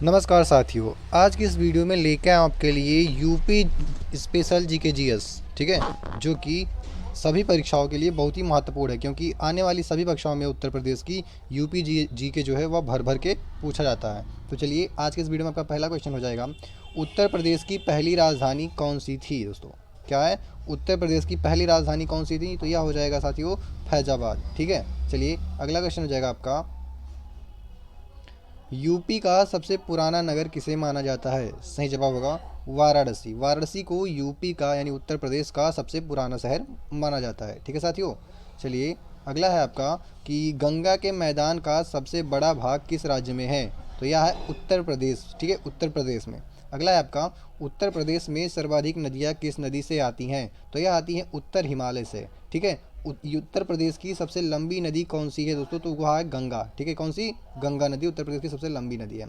नमस्कार साथियों, आज की इस वीडियो में लेके आए आपके लिए यूपी स्पेशल जीके जीएस। ठीक है, जो कि सभी परीक्षाओं के लिए बहुत ही महत्वपूर्ण है, क्योंकि आने वाली सभी परीक्षाओं में उत्तर प्रदेश की यूपी जीके जो है वह भर भर के पूछा जाता है। तो चलिए, आज के इस वीडियो में आपका पहला क्वेश्चन हो जाएगा, उत्तर प्रदेश की पहली राजधानी कौन सी थी। दोस्तों, क्या है उत्तर प्रदेश की पहली राजधानी कौन सी थी? तो यह हो जाएगा साथियों फैजाबाद। ठीक है, चलिए अगला क्वेश्चन हो जाएगा आपका, यूपी का सबसे पुराना नगर किसे माना जाता है? सही जवाब होगा वाराणसी। वाराणसी को यूपी का यानी उत्तर प्रदेश का सबसे पुराना शहर माना जाता है। ठीक है साथियों, चलिए अगला है आपका कि गंगा के मैदान का सबसे बड़ा भाग किस राज्य में है? तो यह है उत्तर प्रदेश। ठीक है, उत्तर प्रदेश में। अगला है आपका, उत्तर प्रदेश में सर्वाधिक नदियाँ किस नदी से आती हैं? तो यह आती हैं उत्तर हिमालय से। ठीक है, उत्तर प्रदेश की सबसे लंबी नदी कौन सी है दोस्तों? तो वह है गंगा। ठीक है, कौन सी? गंगा नदी उत्तर प्रदेश की सबसे लंबी नदी है।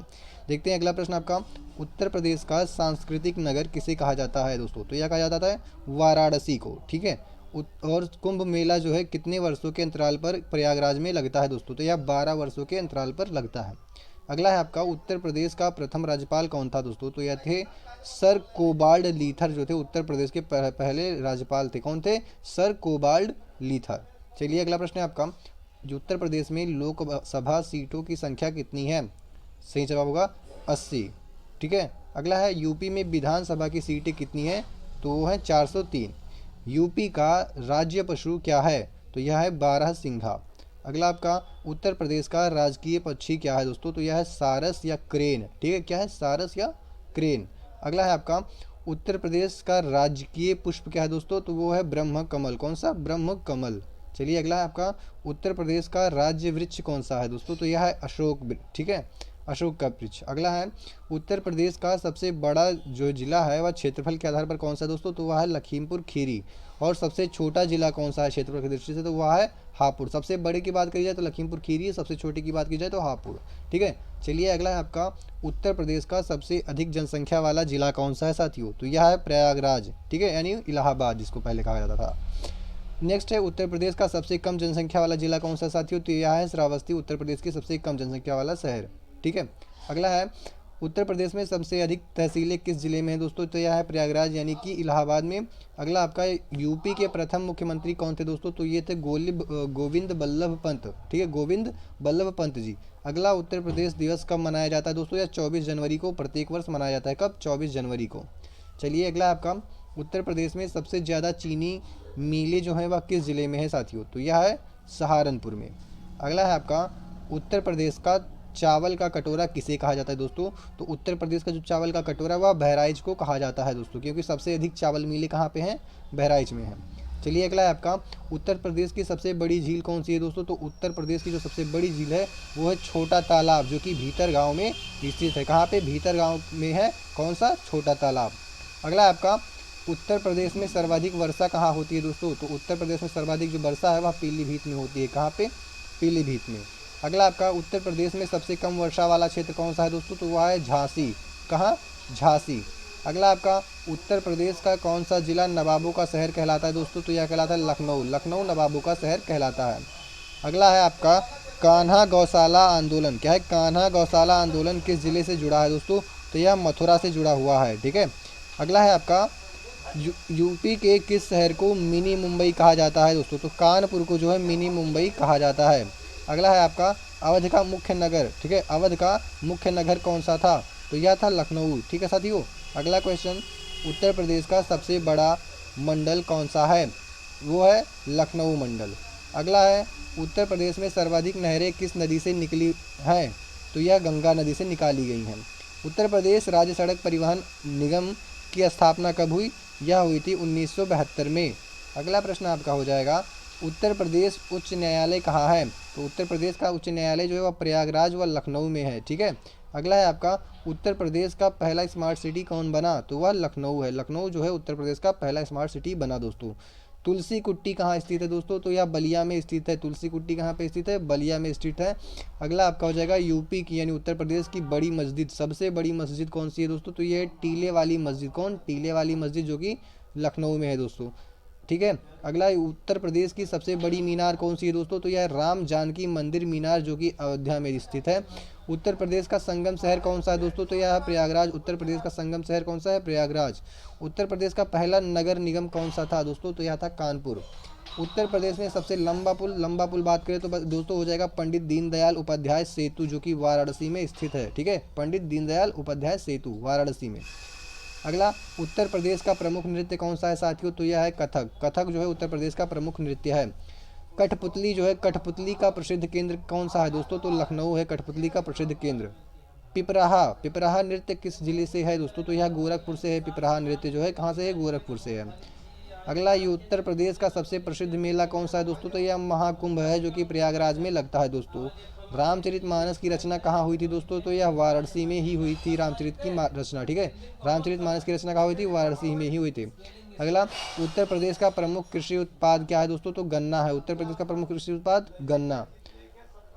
देखते हैं अगला प्रश्न आपका, उत्तर प्रदेश का सांस्कृतिक नगर किसे कहा जाता है दोस्तों? तो यह कहा जाता है वाराणसी को। ठीक है, और कुंभ मेला जो है कितने वर्षों के अंतराल पर प्रयागराज में लगता है दोस्तों? तो यह 12 वर्षों के अंतराल पर लगता है। अगला है आपका, उत्तर प्रदेश का प्रथम राज्यपाल कौन था दोस्तों? तो यह थे सर कोबाल्ड लीथर, जो थे उत्तर प्रदेश के पहले राज्यपाल थे। कौन थे? सर कोबाल्ड लीथर। चलिए अगला प्रश्न है आपका, जो उत्तर प्रदेश में लोकसभा सीटों की संख्या कितनी है? सही जवाब होगा 80। ठीक है, अगला है, यूपी में विधानसभा की सीटें कितनी हैं? तो वो है 403। यूपी का राज्य पशु क्या है? तो यह है बारहसिंघा। अगला आपका, उत्तर प्रदेश का राजकीय पक्षी क्या है दोस्तों? तो यह है सारस या क्रेन। ठीक है, क्या है? सारस या क्रेन। अगला है आपका, उत्तर प्रदेश का राजकीय पुष्प क्या है दोस्तों? तो वो है ब्रह्म कमल। कौन सा? ब्रह्म कमल। चलिए अगला है आपका, उत्तर प्रदेश का राज्य वृक्ष कौन सा है दोस्तों? तो यह है अशोक वृक्ष। ठीक है, अशोक का वृक्ष। अगला है, उत्तर प्रदेश का सबसे बड़ा जो जिला है वह क्षेत्रफल के आधार पर कौन सा है दोस्तों? तो वह है लखीमपुर खीरी। और सबसे छोटा जिला कौन सा है क्षेत्रफल की दृष्टि से? तो वह है हापुड़। सबसे बड़े की बात करी जाए तो लखीमपुर खीरी है, सबसे छोटे की बात की जाए तो हापुड़। ठीक है, चलिए अगला है आपका, उत्तर प्रदेश का सबसे अधिक जनसंख्या वाला जिला कौन सा है साथियों? तो यह है प्रयागराज। ठीक है, यानी इलाहाबाद जिसको पहले कहा जाता था। नेक्स्ट है, उत्तर प्रदेश का सबसे कम जनसंख्या वाला जिला कौन सा साथियों? तो यह है श्रावस्ती, उत्तर प्रदेश की सबसे कम जनसंख्या वाला शहर। ठीक है, अगला है, उत्तर प्रदेश में सबसे अधिक तहसीलें किस जिले में है दोस्तों? तो यह है प्रयागराज यानी कि इलाहाबाद में। अगला आपका, यूपी के प्रथम मुख्यमंत्री कौन थे दोस्तों? तो ये थे गोविंद बल्लभ पंत। ठीक है, गोविंद बल्लभ पंत जी। अगला, उत्तर प्रदेश दिवस कब मनाया जाता है दोस्तों? यह 24 जनवरी को प्रत्येक वर्ष मनाया जाता है। कब? 24 जनवरी को। चलिए अगला आपका, उत्तर प्रदेश में सबसे ज़्यादा चीनी मिलें जो हैं वह किस ज़िले में है साथियों? तो यह है सहारनपुर में। अगला है आपका, उत्तर प्रदेश का चावल का कटोरा किसे कहा जाता है दोस्तों? तो उत्तर प्रदेश का जो चावल का कटोरा है वह बहराइच को कहा जाता है दोस्तों, क्योंकि सबसे अधिक चावल मिलें कहाँ पे हैं? बहराइच में है। चलिए अगला है आपका, उत्तर प्रदेश की सबसे बड़ी झील कौन सी है दोस्तों? तो उत्तर प्रदेश की जो सबसे बड़ी झील है वो है छोटा तालाब, जो कि भीतर गाँव में स्थित है। कहाँ पे? भीतर गाँव में है। कौन सा? छोटा तालाब। अगला है आपका, उत्तर प्रदेश में सर्वाधिक वर्षा कहाँ होती है दोस्तों? तो उत्तर प्रदेश में सर्वाधिक जो वर्षा है वह पीलीभीत में होती है। कहाँ पे? पीलीभीत में। अगला आपका, उत्तर प्रदेश में सबसे कम वर्षा वाला क्षेत्र कौन सा है दोस्तों? तो वह है झांसी। कहाँ? झांसी। अगला आपका, उत्तर प्रदेश का कौन सा जिला नवाबों का शहर कहलाता है दोस्तों? तो यह कहलाता है लखनऊ। लखनऊ नवाबों का शहर कहलाता है। अगला है आपका, कान्हा गौशाला आंदोलन। क्या है? कान्हा गौशाला आंदोलन किस जिले से जुड़ा है दोस्तों? तो यह मथुरा से जुड़ा हुआ है। ठीक है, अगला है आपका, यूपी के किस शहर को मिनी मुंबई कहा जाता है दोस्तों? तो कानपुर को जो है मिनी मुंबई कहा जाता है। अगला है आपका, अवध का मुख्य नगर। ठीक है, अवध का मुख्य नगर कौन सा था? तो यह था लखनऊ। ठीक है साथियों, अगला क्वेश्चन, उत्तर प्रदेश का सबसे बड़ा मंडल कौन सा है? वो है लखनऊ मंडल। अगला है, उत्तर प्रदेश में सर्वाधिक नहरें किस नदी से निकली हैं? तो यह गंगा नदी से निकाली गई हैं। उत्तर प्रदेश राज्य सड़क परिवहन निगम की स्थापना कब हुई? यह हुई थी 1972 में। अगला प्रश्न आपका हो जाएगा, उत्तर प्रदेश उच्च न्यायालय कहाँ है? तो उत्तर प्रदेश का उच्च न्यायालय जो है वह प्रयागराज व लखनऊ में है। ठीक है, अगला है आपका, उत्तर प्रदेश का पहला स्मार्ट सिटी कौन बना? तो वह लखनऊ है। लखनऊ जो है उत्तर प्रदेश का पहला स्मार्ट सिटी बना दोस्तों। तुलसी कुट्टी कहाँ स्थित है दोस्तों? तो यह बलिया में स्थित है। तुलसी कुट्टी कहाँ पे स्थित है? बलिया में स्थित है। अगला आपका हो जाएगा, यूपी की यानी उत्तर प्रदेश की बड़ी मस्जिद, सबसे बड़ी मस्जिद कौन सी है दोस्तों? तो ये टीले वाली मस्जिद। कौन? टीले वाली मस्जिद, जो कि लखनऊ में है दोस्तों। ठीक है, अगला, उत्तर प्रदेश की सबसे बड़ी मीनार कौन सी है दोस्तों? तो यह राम जानकी मंदिर मीनार, जो कि अयोध्या में स्थित है। उत्तर प्रदेश का संगम शहर कौन सा है दोस्तों? तो यह है प्रयागराज। उत्तर प्रदेश का संगम शहर कौन सा है? प्रयागराज। उत्तर प्रदेश का पहला नगर निगम कौन सा था दोस्तों? तो यह था कानपुर। उत्तर प्रदेश में सबसे लंबा पुल बात करें तो दोस्तों हो जाएगा पंडित दीनदयाल उपाध्याय सेतु, जो कि वाराणसी में स्थित है। ठीक है, पंडित दीनदयाल उपाध्याय सेतु वाराणसी में। अगला, उत्तर प्रदेश का प्रमुख नृत्य कौन सा है साथियों? तो यह है कथक। कथक जो है उत्तर प्रदेश का प्रमुख नृत्य है। कठपुतली जो है, कठपुतली का प्रसिद्ध केंद्र कौन सा है दोस्तों? तो लखनऊ है कठपुतली का प्रसिद्ध केंद्र। पिपराहा, पिपराहा नृत्य किस जिले से है दोस्तों? तो यह गोरखपुर से है। पिपराहा नृत्य जो है कहाँ से है? गोरखपुर से है। अगला, ये उत्तर प्रदेश का सबसे प्रसिद्ध मेला कौन सा है दोस्तों? तो यह महाकुंभ है, जो कि प्रयागराज में लगता है दोस्तों। रामचरितमानस की रचना कहाँ हुई थी दोस्तों? तो यह वाराणसी में ही हुई थी रामचरित की रचना। ठीक है, रामचरितमानस की रचना कहाँ हुई थी? वाराणसी में ही हुई थी। अगला, उत्तर प्रदेश का प्रमुख कृषि उत्पाद क्या है दोस्तों? तो गन्ना है। उत्तर प्रदेश का प्रमुख कृषि उत्पाद गन्ना।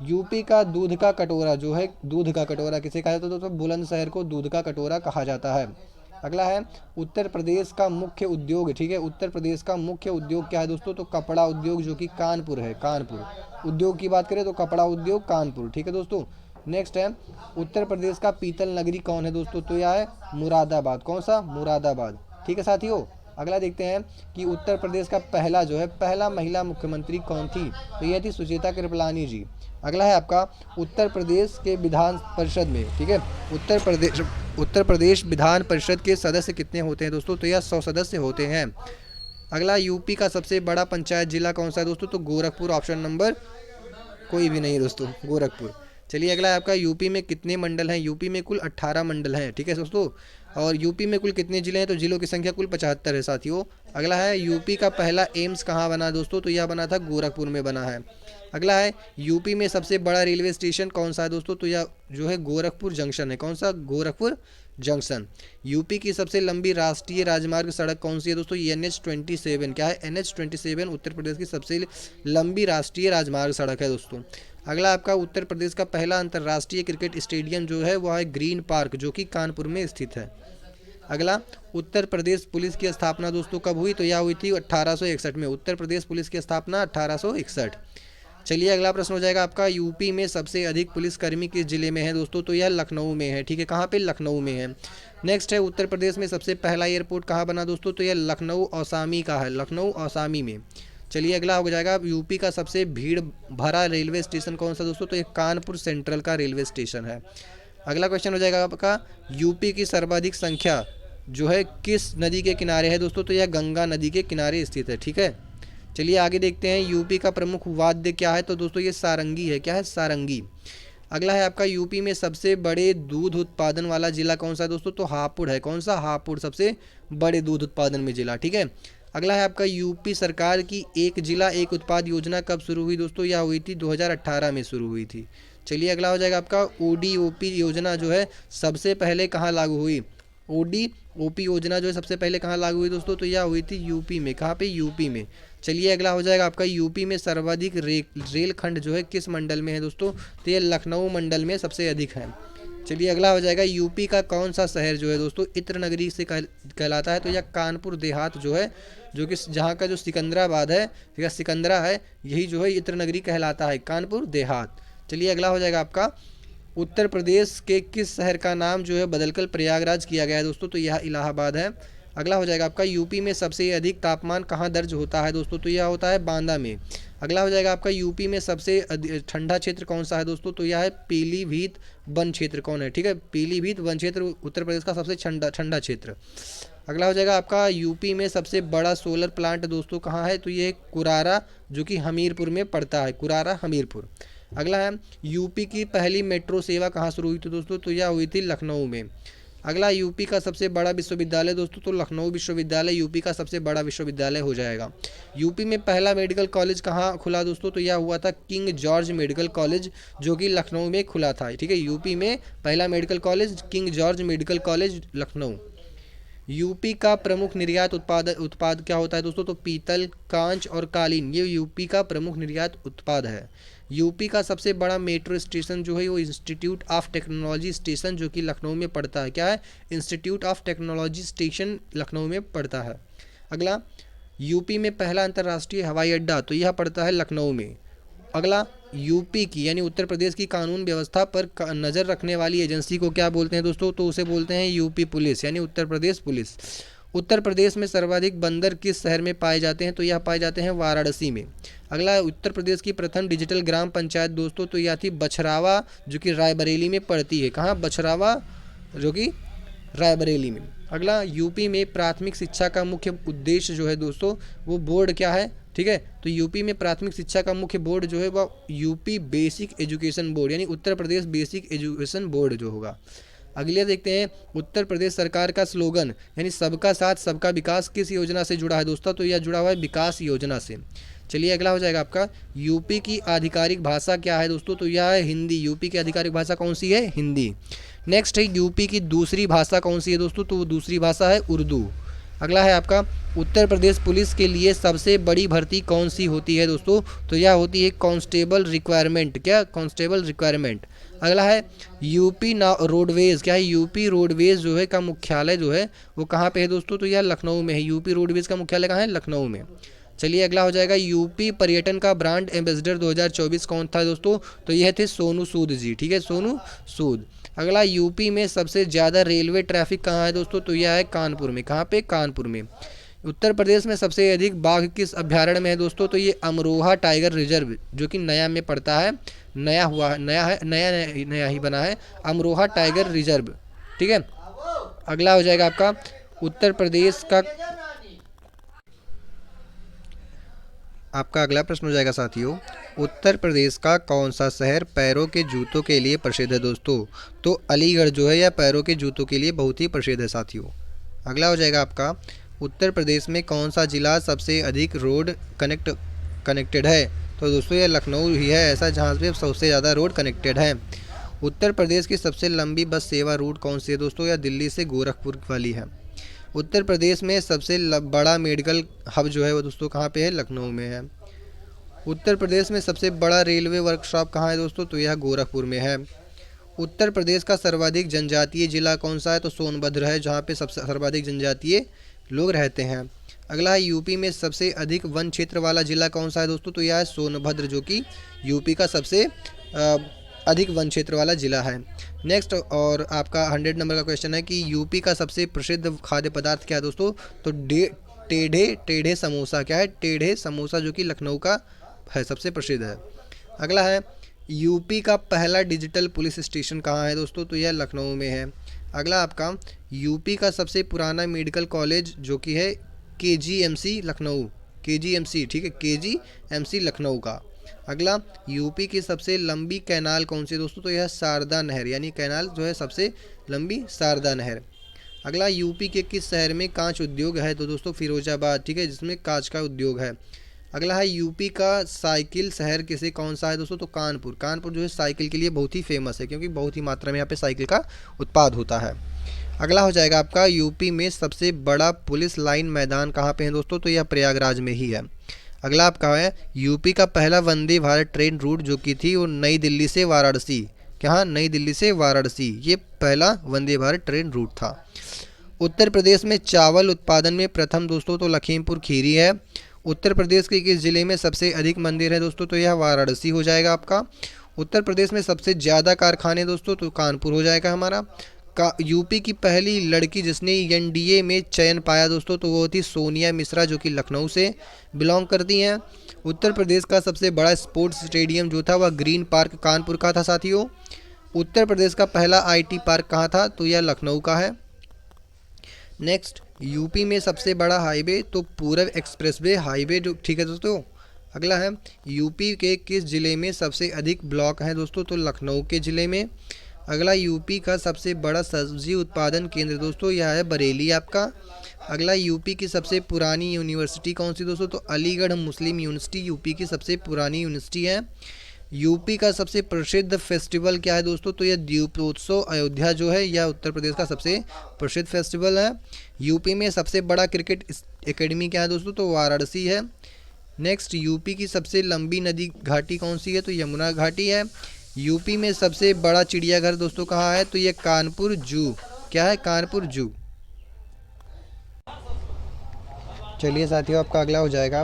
यूपी का दूध का कटोरा जो है, दूध का कटोरा किसे कहा जाता है दोस्तों? बुलंदशहर को दूध का कटोरा कहा जाता है। अगला है उत्तर प्रदेश का मुख्य उद्योग। ठीक है, उत्तर प्रदेश का मुख्य उद्योग क्या है दोस्तों? तो कपड़ा उद्योग, जो कि कानपुर है। कानपुर उद्योग की बात करें तो कपड़ा उद्योग कानपुर। ठीक है दोस्तों। नेक्स्ट है, उत्तर प्रदेश का पीतल नगरी कौन है दोस्तों? तो यह है मुरादाबाद। कौन सा? मुरादाबाद। ठीक है साथियों। अगला देखते हैं कि उत्तर प्रदेश का पहला जो है, पहला महिला मुख्यमंत्री कौन थी? तो यह थी सुचेता कृपलानी जी। अगला है आपका, उत्तर प्रदेश के विधान परिषद में, ठीक है, उत्तर प्रदेश विधान परिषद के सदस्य कितने होते हैं दोस्तों? तो यह 100 सदस्य होते हैं। अगला, यूपी का सबसे बड़ा पंचायत जिला कौन सा है दोस्तों? तो गोरखपुर। ऑप्शन नंबर कोई भी नहीं दोस्तों, गोरखपुर। चलिए अगला है आपका, यूपी में कितने मंडल हैं? यूपी में कुल 18 मंडल हैं। ठीक है दोस्तों। और यूपी में कुल कितने जिले हैं? तो जिलों की संख्या कुल 75 है साथियों। अगला है, यूपी का पहला एम्स कहाँ बना दोस्तों? तो यह बना था गोरखपुर में बना है। अगला है, यूपी में सबसे बड़ा रेलवे स्टेशन कौन सा है दोस्तों? तो यह जो है गोरखपुर जंक्शन है। कौन सा? गोरखपुर जंक्शन। यूपी की सबसे लंबी राष्ट्रीय राजमार्ग सड़क कौन सी है दोस्तों? NH27। क्या है? NH27 उत्तर प्रदेश की सबसे लंबी राष्ट्रीय राजमार्ग सड़क है दोस्तों। अगला आपका, उत्तर प्रदेश का पहला अंतर्राष्ट्रीय क्रिकेट स्टेडियम जो है वह है ग्रीन पार्क, जो कि कानपुर में स्थित है। अगला, उत्तर प्रदेश पुलिस की स्थापना दोस्तों कब हुई? तो यह हुई थी 1861 में। उत्तर प्रदेश पुलिस की स्थापना 1861। चलिए अगला प्रश्न हो जाएगा आपका, यूपी में सबसे अधिक पुलिसकर्मी किस जिले में है दोस्तों? तो यह लखनऊ में है। ठीक है, कहाँ पे? लखनऊ में है। नेक्स्ट है, उत्तर प्रदेश में सबसे पहला एयरपोर्ट कहाँ बना दोस्तों? तो यह लखनऊ औसामी का है। लखनऊ औसामी में। चलिए अगला हो जाएगा, यूपी का सबसे भीड़ भरा रेलवे स्टेशन कौन सा दोस्तों? तो यह कानपुर सेंट्रल का रेलवे स्टेशन है। अगला क्वेश्चन हो जाएगा आपका, यूपी की सर्वाधिक संख्या जो है किस नदी के किनारे है दोस्तों? तो यह गंगा नदी के किनारे स्थित है। ठीक है। चलिए आगे देखते हैं, यूपी का प्रमुख वाद्य क्या है? तो दोस्तों ये सारंगी है। क्या है? सारंगी। अगला है आपका, यूपी में सबसे बड़े दूध उत्पादन वाला जिला कौन सा है दोस्तों? तो हापुड़ है। कौन सा? हापुड़ सबसे बड़े दूध उत्पादन में जिला। ठीक है। अगला है आपका, यूपी सरकार की एक जिला एक उत्पाद योजना कब शुरू हुई दोस्तों? यह हुई थी 2018 में शुरू हुई थी। चलिए अगला हो जाएगा आपका, ODOP योजना जो है सबसे पहले कहाँ लागू हुई? ODOP योजना जो है सबसे पहले कहाँ लागू हुई दोस्तों? तो यह हुई थी यूपी में। कहाँ पे? यूपी में। चलिए अगला हो जाएगा आपका, यूपी में सर्वाधिक रेल खंड जो है किस मंडल में है दोस्तों? तो ये लखनऊ मंडल में सबसे अधिक है। चलिए अगला हो जाएगा, यूपी का कौन सा शहर जो है दोस्तों इत्र नगरी से कहलाता है? तो यह कानपुर देहात जो है, जो कि जहाँ का जो सिकंदराबाद है या सिकंदरा है, यही जो है इत्र नगरी कहलाता है, कानपुर देहात। चलिए अगला हो जाएगा आपका, उत्तर प्रदेश के किस शहर का नाम जो है बदलकर प्रयागराज किया गया है दोस्तों? तो यह इलाहाबाद है। अगला हो जाएगा आपका, यूपी में सबसे अधिक तापमान कहाँ दर्ज होता है दोस्तों? तो यह होता है बांदा में। अगला हो जाएगा आपका, यूपी में सबसे ठंडा क्षेत्र कौन सा है दोस्तों? तो यह है पीलीभीत वन क्षेत्र। कौन है? ठीक है, पीलीभीत वन क्षेत्र उत्तर प्रदेश का सबसे ठंडा क्षेत्र। अगला हो जाएगा आपका, यूपी में सबसे बड़ा सोलर प्लांट दोस्तों कहाँ है? तो ये कुरारा, जो कि हमीरपुर में पड़ता है, कुरारा हमीरपुर। अगला है, यूपी की पहली मेट्रो सेवा कहाँ शुरू हुई थी दोस्तों? तो यह हुई थी लखनऊ में। अगला, यूपी का सबसे बड़ा विश्वविद्यालय दोस्तों? तो लखनऊ विश्वविद्यालय यूपी का सबसे बड़ा विश्वविद्यालय हो जाएगा। यूपी में पहला मेडिकल कॉलेज कहाँ खुला दोस्तों? तो यह हुआ था किंग जॉर्ज मेडिकल कॉलेज, जो कि लखनऊ में खुला था। ठीक है, यूपी में पहला medical college king George medical college Lucknow. UP का प्रमुख निर्यात उत्पाद क्या होता है दोस्तों? तो पीतल, कांच और कालीन, ये यूपी का प्रमुख निर्यात उत्पाद है। यूपी का सबसे बड़ा मेट्रो स्टेशन जो है वो इंस्टीट्यूट ऑफ टेक्नोलॉजी स्टेशन, जो कि लखनऊ में पड़ता है। क्या है? Institute of technology station Lucknow में पड़ता है। अगला, यूपी में पहला अंतर्राष्ट्रीय हवाई अड्डा, तो यह पड़ता है लखनऊ में। अगला, यूपी की यानी उत्तर प्रदेश की कानून व्यवस्था पर नज़र रखने वाली एजेंसी को क्या बोलते हैं दोस्तों? तो उसे बोलते हैं यूपी पुलिस यानी उत्तर प्रदेश पुलिस। उत्तर प्रदेश में सर्वाधिक बंदर किस शहर में पाए जाते हैं? तो यह पाए जाते हैं वाराणसी में। अगला, उत्तर प्रदेश की प्रथम डिजिटल ग्राम पंचायत दोस्तों तो यह थी बछरावा, जो कि रायबरेली में पड़ती है। कहाँ? बछरावा, जो कि रायबरेली में। अगला, यूपी में प्राथमिक शिक्षा का मुख्य उद्देश्य जो है दोस्तों वो बोर्ड क्या है? ठीक है, तो यूपी में प्राथमिक शिक्षा का मुख्य बोर्ड जो है वह यूपी बेसिक एजुकेशन बोर्ड यानी Uttar Pradesh basic education board जो होगा। अगले देखते हैं, उत्तर प्रदेश सरकार का स्लोगन यानी सबका साथ सबका विकास किस योजना से जुड़ा है दोस्तों? तो यह जुड़ा हुआ है विकास योजना से। चलिए अगला हो जाएगा आपका, यूपी की आधिकारिक भाषा क्या है दोस्तों? तो यह है हिंदी। यूपी की आधिकारिक भाषा कौन सी है? हिंदी। नेक्स्ट है, यूपी की दूसरी भाषा कौन सी है दोस्तों? तो वो दूसरी भाषा है उर्दू। अगला है आपका, उत्तर प्रदेश पुलिस के लिए सबसे बड़ी भर्ती कौन सी होती है दोस्तों? तो यह होती है कांस्टेबल रिक्वायरमेंट। क्या? Constable requirement. अगला है, यूपी रोडवेज क्या है? यूपी रोडवेज जो है का मुख्यालय जो है वो कहाँ पे है दोस्तों? तो यह लखनऊ में है। यूपी रोडवेज का मुख्यालय कहाँ है? लखनऊ में। चलिए अगला हो जाएगा, यूपी पर्यटन का ब्रांड एम्बेसडर 2024 कौन था दोस्तों? तो यह थे सोनू सूद जी। ठीक है, सोनू सूद। अगला, यूपी में सबसे ज़्यादा रेलवे ट्रैफिक कहाँ है दोस्तों? तो यह है कानपुर में। कहाँ पे? कानपुर में। उत्तर प्रदेश में सबसे अधिक बाघ किस अभ्यारण्य में है दोस्तों? तो ये अमरोहा टाइगर रिजर्व, जो कि नया में पड़ता है, नया हुआ है, नया है, नया ही बना है, अमरोहा टाइगर रिजर्व। ठीक है, अगला हो जाएगा आपका, उत्तर प्रदेश का आपका अगला प्रश्न हो जाएगा साथियों, उत्तर प्रदेश का कौन सा शहर पैरों के जूतों के लिए प्रसिद्ध है दोस्तों? तो अलीगढ़ जो है यह पैरों के जूतों के लिए बहुत ही प्रसिद्ध है साथियों। अगला हो जाएगा आपका, उत्तर प्रदेश में कौन सा जिला सबसे अधिक रोड कनेक्टेड है? तो दोस्तों यह लखनऊ ही है ऐसा जहाँ पे सबसे ज़्यादा रोड कनेक्टेड है। उत्तर प्रदेश की सबसे लंबी बस सेवा रूट कौन सी है दोस्तों? यह दिल्ली से गोरखपुर वाली है। उत्तर प्रदेश में सबसे बड़ा मेडिकल हब जो है वो दोस्तों कहाँ पे है? लखनऊ में है। उत्तर प्रदेश में सबसे बड़ा रेलवे वर्कशॉप कहाँ है दोस्तों? तो यह गोरखपुर में है। उत्तर प्रदेश का सर्वाधिक जनजातीय जिला कौन सा है? तो सोनभद्र है, जहाँ पे सबसे सर्वाधिक जनजातीय लोग रहते हैं। अगला है, यूपी में सबसे अधिक वन क्षेत्र वाला जिला कौन सा है दोस्तों? तो यह है सोनभद्र, जो कि यूपी का सबसे अधिक वन क्षेत्र वाला जिला है। नेक्स्ट, और आपका 100 नंबर का क्वेश्चन है कि यूपी का सबसे प्रसिद्ध खाद्य पदार्थ क्या है दोस्तों? तो टेढ़े समोसा। क्या है? टेढ़े समोसा, जो कि लखनऊ का है, सबसे प्रसिद्ध है। अगला है, यूपी का पहला डिजिटल पुलिस स्टेशन कहाँ है दोस्तों? तो यह लखनऊ में है। अगला आपका, यूपी का सबसे पुराना मेडिकल कॉलेज जो कि है KGMC लखनऊ, KGMC। ठीक है, KGMC लखनऊ का। अगला, यूपी की सबसे लंबी कैनाल कौन सी दोस्तों? तो यह शारदा नहर, यानी कैनाल जो है सबसे लंबी शारदा नहर। अगला, यूपी के किस शहर में कांच उद्योग है? तो दोस्तों फिरोजाबाद। ठीक है, जिसमें कांच का उद्योग है। अगला है, यूपी का साइकिल शहर किसे कौन सा है दोस्तों? तो कानपुर। कानपुर जो है साइकिल के लिए बहुत ही फेमस है, क्योंकि बहुत ही मात्रा में यहाँ पे साइकिल का उत्पाद होता है। अगला हो जाएगा आपका, यूपी में सबसे बड़ा पुलिस लाइन मैदान कहाँ पे है दोस्तों? तो यह प्रयागराज में ही है। अगला आपका है, यूपी का पहला वंदे भारत ट्रेन रूट जो कि थी वो नई दिल्ली से वाराणसी। क्या? नई दिल्ली से वाराणसी, ये पहला वंदे भारत ट्रेन रूट था। उत्तर प्रदेश में चावल उत्पादन में प्रथम दोस्तों तो लखीमपुर खीरी है। उत्तर प्रदेश के किस जिले में सबसे अधिक मंदिर है दोस्तों? तो यह वाराणसी हो जाएगा आपका। उत्तर प्रदेश में सबसे ज़्यादा कारखाने दोस्तों तो कानपुर हो जाएगा हमारा। यूपी की पहली लड़की जिसने एनडीए में चयन पाया दोस्तों तो वो थी सोनिया मिश्रा, जो कि लखनऊ से बिलोंग करती हैं। उत्तर प्रदेश का सबसे बड़ा स्पोर्ट्स स्टेडियम जो था वह ग्रीन पार्क कानपुर का था साथियों। उत्तर प्रदेश का पहला IT पार्क कहाँ था? तो यह लखनऊ का है। नेक्स्ट, यूपी में सबसे बड़ा हाईवे तो पूरब एक्सप्रेसवे हाईवे जो, ठीक है दोस्तों। अगला है, यूपी के किस ज़िले में सबसे अधिक ब्लॉक हैं दोस्तों? तो लखनऊ के ज़िले में। अगला, यूपी का सबसे बड़ा सब्जी उत्पादन केंद्र दोस्तों यह है बरेली आपका। अगला, यूपी की सबसे पुरानी यूनिवर्सिटी कौन सी दोस्तों? तो अलीगढ़ मुस्लिम यूनिवर्सिटी यूपी की सबसे पुरानी यूनिवर्सिटी है। यूपी का सबसे प्रसिद्ध फेस्टिवल क्या है दोस्तों? तो यह दीपोत्सव अयोध्या जो है यह उत्तर प्रदेश का सबसे प्रसिद्ध फेस्टिवल है। यूपी में सबसे बड़ा क्रिकेट एकेडमी क्या है दोस्तों? तो वाराणसी है। नेक्स्ट, यूपी की सबसे लंबी नदी घाटी कौन सी है? तो यमुना घाटी है। यूपी में सबसे बड़ा चिड़ियाघर दोस्तों कहाँ है? तो यह कानपुर जू। क्या है? कानपुर जू। चलिए साथियों, आपका अगला हो जाएगा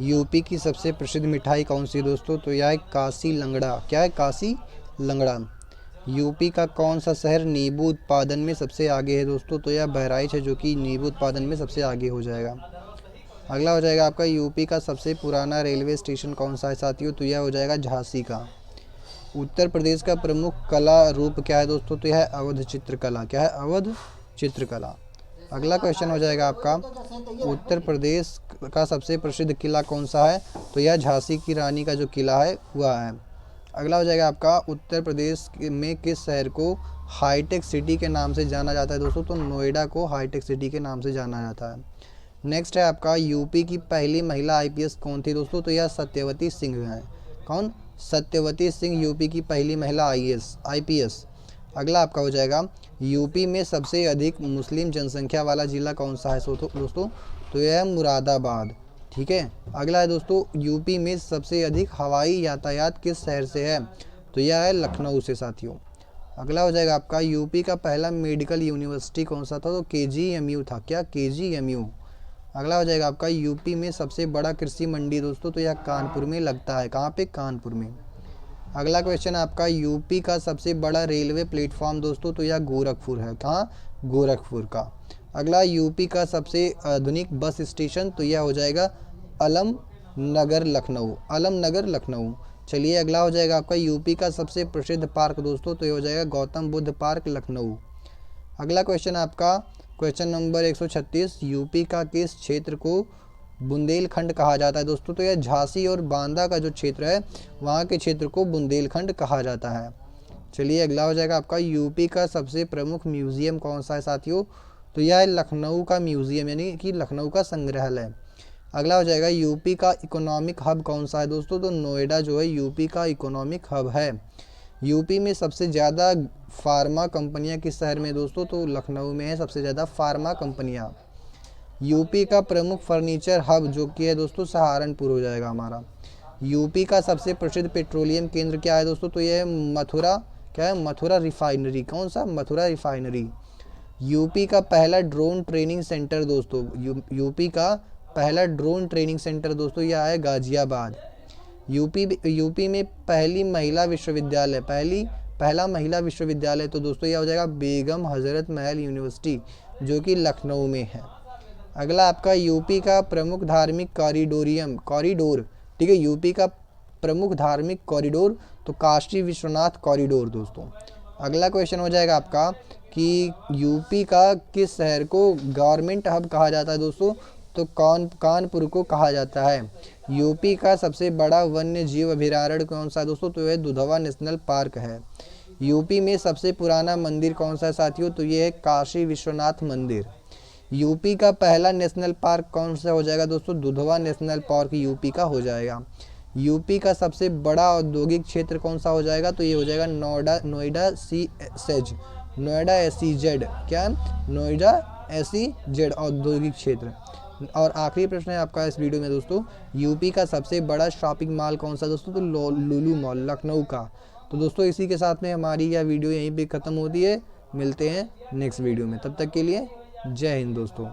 यूपी की सबसे प्रसिद्ध मिठाई कौन सी दोस्तों? तो यह है काशी लंगड़ा। क्या है? काशी लंगड़ा। यूपी का कौन सा शहर नींबू उत्पादन में सबसे आगे है दोस्तों? तो यह बहराइच है, जो कि नींबू उत्पादन में सबसे आगे हो जाएगा। अगला हो जाएगा आपका यूपी का सबसे पुराना रेलवे स्टेशन कौन सा है साथियों? तो यह हो जाएगा झांसी का। उत्तर प्रदेश का प्रमुख कला रूप क्या है दोस्तों? तो यह है अवध चित्रकला। क्या है? अवध चित्रकला। अगला क्वेश्चन हो जाएगा आपका, उत्तर प्रदेश का सबसे प्रसिद्ध किला कौन सा है? तो यह झांसी की रानी का जो किला है वह है। अगला हो जाएगा आपका, उत्तर प्रदेश में किस शहर को हाईटेक सिटी के नाम से जाना जाता है दोस्तों? तो नोएडा को हाईटेक सिटी के नाम से जाना जाता है। नेक्स्ट है आपका, यूपी की पहली महिला आईपीएस कौन थी दोस्तों? तो यह सत्यवती सिंह है। कौन? सत्यवती सिंह यूपी की पहली महिला आईपीएस। अगला आपका हो जाएगा, यूपी में सबसे अधिक मुस्लिम जनसंख्या वाला ज़िला कौन सा है दोस्तों? तो यह है मुरादाबाद। ठीक है। अगला है दोस्तों, यूपी में सबसे अधिक हवाई यातायात किस शहर से है? तो यह है लखनऊ से साथियों। अगला हो जाएगा आपका, यूपी का पहला मेडिकल यूनिवर्सिटी कौन सा था? तो केजीएमयू था। क्या? केजीएमयू। अगला हो जाएगा आपका, यूपी में सबसे बड़ा कृषि मंडी दोस्तों? तो यह कानपुर में लगता है। कहाँ पे? कानपुर में। अगला क्वेश्चन आपका, यूपी का सबसे बड़ा रेलवे प्लेटफॉर्म दोस्तों? तो यह गोरखपुर है। कहाँ? गोरखपुर का। अगला, यूपी का सबसे आधुनिक बस स्टेशन? तो यह हो जाएगा अलम नगर लखनऊ। अलम नगर लखनऊ। चलिए अगला हो जाएगा आपका, यूपी का सबसे प्रसिद्ध पार्क दोस्तों? तो ये हो जाएगा गौतम बुद्ध पार्क लखनऊ। अगला क्वेश्चन आपका, क्वेश्चन नंबर 136, यूपी का किस क्षेत्र को बुंदेलखंड कहा जाता है दोस्तों? तो यह झांसी और बांदा का जो क्षेत्र है वहाँ के क्षेत्र को बुंदेलखंड कहा जाता है। चलिए अगला हो जाएगा आपका, यूपी का सबसे प्रमुख म्यूजियम कौन सा है साथियों? तो यह है लखनऊ का म्यूजियम, यानी कि लखनऊ का संग्रहालय। अगला हो जाएगा, यूपी का इकोनॉमिक हब कौन सा है दोस्तों? तो नोएडा जो है यूपी का इकोनॉमिक हब है। यूपी में सबसे ज़्यादा फार्मा कंपनियां किस शहर में दोस्तों? तो लखनऊ में है सबसे ज़्यादा फार्मा कंपनियां। यूपी का प्रमुख फर्नीचर हब जो कि है दोस्तों सहारनपुर हो जाएगा हमारा। यूपी का सबसे प्रसिद्ध पेट्रोलियम केंद्र क्या है दोस्तों? तो यह है मथुरा। क्या है? मथुरा रिफाइनरी। कौन सा? मथुरा रिफाइनरी। यूपी का पहला ड्रोन ट्रेनिंग सेंटर दोस्तों, यूपी का पहला ड्रोन ट्रेनिंग सेंटर दोस्तों यह है गाजियाबाद। यूपी में पहली महिला विश्वविद्यालय, पहला महिला विश्वविद्यालय तो दोस्तों यह हो जाएगा बेगम हजरत महल यूनिवर्सिटी, जो कि लखनऊ में है। अगला आपका, यूपी का प्रमुख धार्मिक कॉरिडोर। ठीक है, यूपी का प्रमुख धार्मिक कॉरिडोर तो काशी विश्वनाथ कॉरिडोर दोस्तों। अगला क्वेश्चन हो जाएगा आपका कि यूपी का किस शहर को गवर्नमेंट हब कहा जाता है दोस्तों? तो कानपुर को कहा जाता है। यूपी का सबसे बड़ा वन्य जीव अभयारण्य कौन सा है दोस्तों? तो यह दुधवा नेशनल पार्क है। यूपी में सबसे पुराना मंदिर कौन सा है साथियों? तो ये है काशी विश्वनाथ मंदिर। यूपी का पहला नेशनल पार्क कौन सा हो जाएगा दोस्तों? दुधवा नेशनल पार्क यूपी का हो जाएगा। यूपी का सबसे बड़ा औद्योगिक क्षेत्र कौन सा हो जाएगा? तो ये हो जाएगा नोएडा SEZ। क्या? नोएडा SEZ औद्योगिक क्षेत्र। और आखिरी प्रश्न है आपका इस वीडियो में दोस्तों, यूपी का सबसे बड़ा शॉपिंग मॉल कौन सा दोस्तों? तो लुलु मॉल लखनऊ का। तो दोस्तों इसी के साथ में हमारी यह वीडियो यहीं पे ख़त्म होती है। मिलते हैं नेक्स्ट वीडियो में, तब तक के लिए जय हिंद दोस्तों।